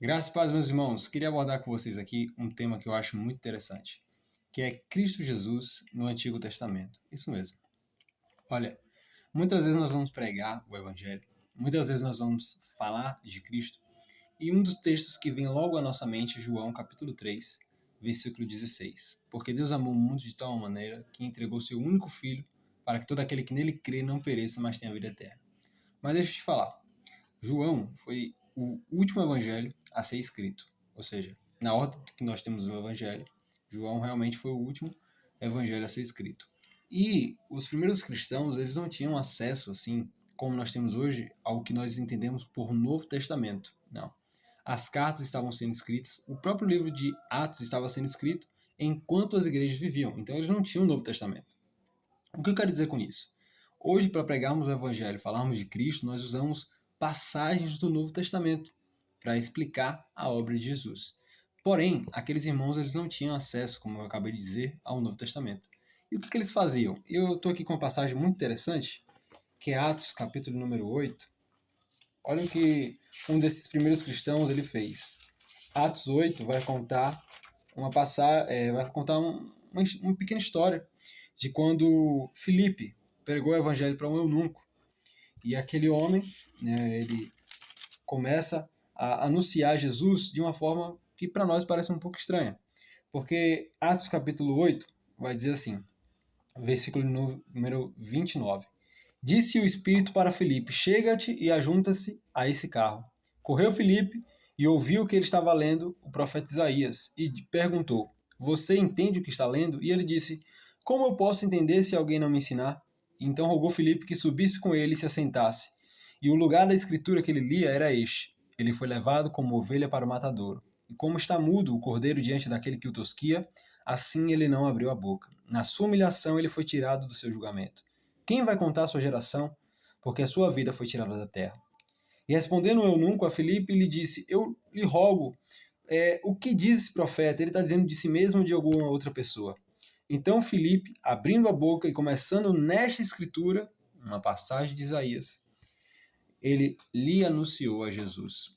Graças a Deus, meus irmãos, queria abordar com vocês aqui um tema que eu acho muito interessante, que é Cristo Jesus no Antigo Testamento. Isso mesmo. Olha, muitas vezes nós vamos pregar o Evangelho, muitas vezes nós vamos falar de Cristo, e um dos textos que vem logo à nossa mente é João capítulo 3, versículo 16. Porque Deus amou o mundo de tal maneira que entregou seu único Filho para que todo aquele que nele crê não pereça, mas tenha vida eterna. Mas deixa eu te falar, João foi o último evangelho a ser escrito. Ou seja, na ordem que nós temos o evangelho, João realmente foi o último evangelho a ser escrito. E os primeiros cristãos, eles não tinham acesso, assim, como nós temos hoje, ao que nós entendemos por Novo Testamento. Não. As cartas estavam sendo escritas, o próprio livro de Atos estava sendo escrito enquanto as igrejas viviam. Então eles não tinham o Novo Testamento. O que eu quero dizer com isso? Hoje, para pregarmos o Evangelho, falarmos de Cristo, nós usamos passagens do Novo Testamento para explicar a obra de Jesus. Porém, aqueles irmãos eles não tinham acesso, como eu acabei de dizer, ao Novo Testamento. E o que eles faziam? Eu estou aqui com uma passagem muito interessante, que é Atos, capítulo número 8. Olha o que um desses primeiros cristãos ele fez. Atos 8 vai contar uma pequena história de quando Filipe pregou o evangelho para um eunuco. E aquele homem, né, ele começa a anunciar Jesus de uma forma que para nós parece um pouco estranha. Porque Atos capítulo 8 vai dizer assim, versículo número 29. Disse o Espírito para Filipe, chega-te e ajunta-se a esse carro. Correu Filipe e ouviu o que ele estava lendo, o profeta Isaías, e perguntou, você entende o que está lendo? E ele disse, como eu posso entender se alguém não me ensinar? E então rogou Filipe que subisse com ele e se assentasse. E o lugar da escritura que ele lia era este. Ele foi levado como ovelha para o matadouro. E como está mudo o cordeiro diante daquele que o tosquia, assim ele não abriu a boca. Na sua humilhação ele foi tirado do seu julgamento. Quem vai contar a sua geração? Porque a sua vida foi tirada da terra. E respondendo o eunuco a Filipe, lhe disse, eu lhe rogo, o que diz esse profeta? Ele está dizendo de si mesmo ou de alguma outra pessoa? Então Filipe, abrindo a boca e começando nesta escritura, uma passagem de Isaías, ele lhe anunciou a Jesus.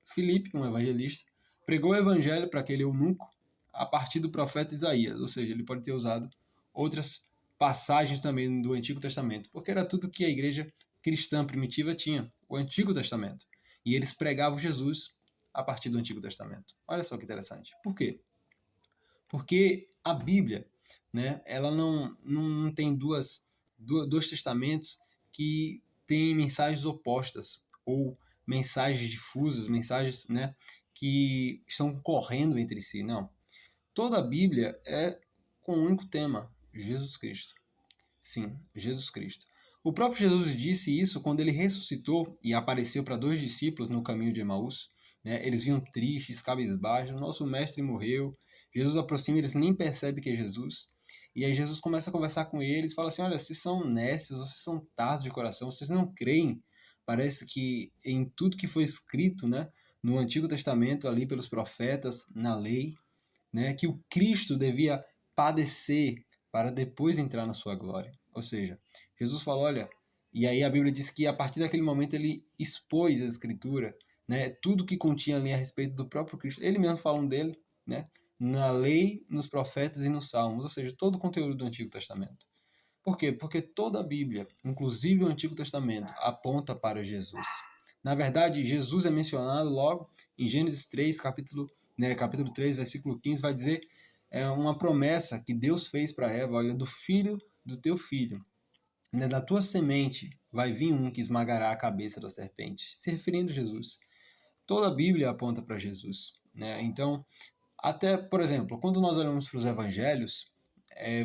Filipe, um evangelista, pregou o evangelho para aquele eunuco a partir do profeta Isaías, ou seja, ele pode ter usado outras passagens também do Antigo Testamento, porque era tudo que a igreja cristã primitiva tinha, o Antigo Testamento. E eles pregavam Jesus a partir do Antigo Testamento. Olha só que interessante. Por quê? Porque a Bíblia, né, ela não tem dois testamentos que têm mensagens opostas ou mensagens difusas, mensagens, né, que estão correndo entre si. Não. Toda a Bíblia é com um único tema, Jesus Cristo. Sim, Jesus Cristo. O próprio Jesus disse isso quando ele ressuscitou e apareceu para dois discípulos no caminho de Emaús. Né? Eles vinham tristes, cabisbaixos, nosso mestre morreu. Jesus aproxima, eles nem percebem que é Jesus. E aí Jesus começa a conversar com eles e fala assim, olha, vocês são nécios, vocês são tardos de coração, vocês não creem. Parece que em tudo que foi escrito, né, no Antigo Testamento, ali pelos profetas, na lei, né, que o Cristo devia padecer para depois entrar na sua glória. Ou seja, Jesus falou, olha, e aí a Bíblia diz que a partir daquele momento ele expôs a Escritura, né, tudo que continha ali a respeito do próprio Cristo. Ele mesmo falando dele, né, na lei, nos profetas e nos salmos, ou seja, todo o conteúdo do Antigo Testamento. Por quê? Porque toda a Bíblia, inclusive o Antigo Testamento, aponta para Jesus. Na verdade, Jesus é mencionado logo em Gênesis 3, capítulo 3, versículo 15, vai dizer uma promessa que Deus fez para Eva, olha, do filho do teu filho, né, da tua semente vai vir um que esmagará a cabeça da serpente, se referindo a Jesus. Toda a Bíblia aponta para Jesus. Né? Então, até, por exemplo, quando nós olhamos para os evangelhos,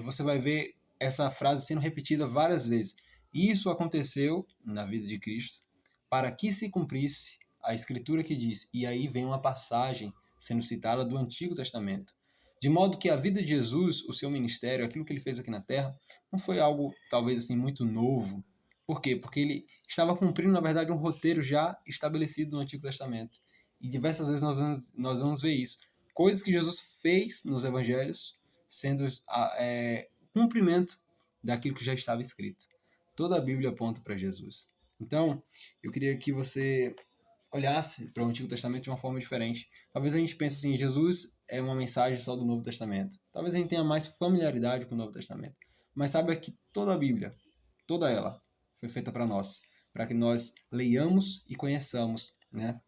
você vai ver essa frase sendo repetida várias vezes. Isso aconteceu na vida de Cristo para que se cumprisse a escritura que diz. E aí vem uma passagem sendo citada do Antigo Testamento. De modo que a vida de Jesus, o seu ministério, aquilo que ele fez aqui na Terra, não foi algo talvez assim muito novo. Por quê? Porque ele estava cumprindo, na verdade, um roteiro já estabelecido no Antigo Testamento. E diversas vezes nós vamos ver isso. Coisas que Jesus fez nos evangelhos, sendo cumprimento daquilo que já estava escrito. Toda a Bíblia aponta para Jesus. Então, eu queria que você olhasse para o Antigo Testamento de uma forma diferente. Talvez a gente pense assim, Jesus é uma mensagem só do Novo Testamento. Talvez a gente tenha mais familiaridade com o Novo Testamento. Mas saiba que toda a Bíblia, toda ela, foi feita para nós, para que nós leiamos e conheçamos, né,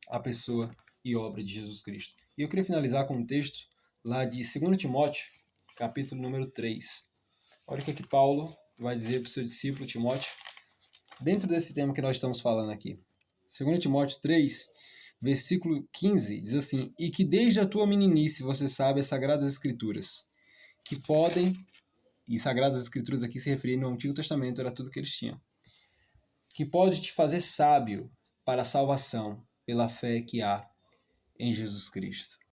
a pessoa e obra de Jesus Cristo. E eu queria finalizar com um texto lá de 2 Timóteo, capítulo número 3. Olha o que Paulo vai dizer para o seu discípulo Timóteo, dentro desse tema que nós estamos falando aqui. 2 Timóteo 3, versículo 15, diz assim: E que desde a tua meninice você sabe as Sagradas Escrituras, que podem, e Sagradas Escrituras aqui se referindo ao Antigo Testamento, era tudo que eles tinham, que pode te fazer sábio para a salvação pela fé que há em Jesus Cristo.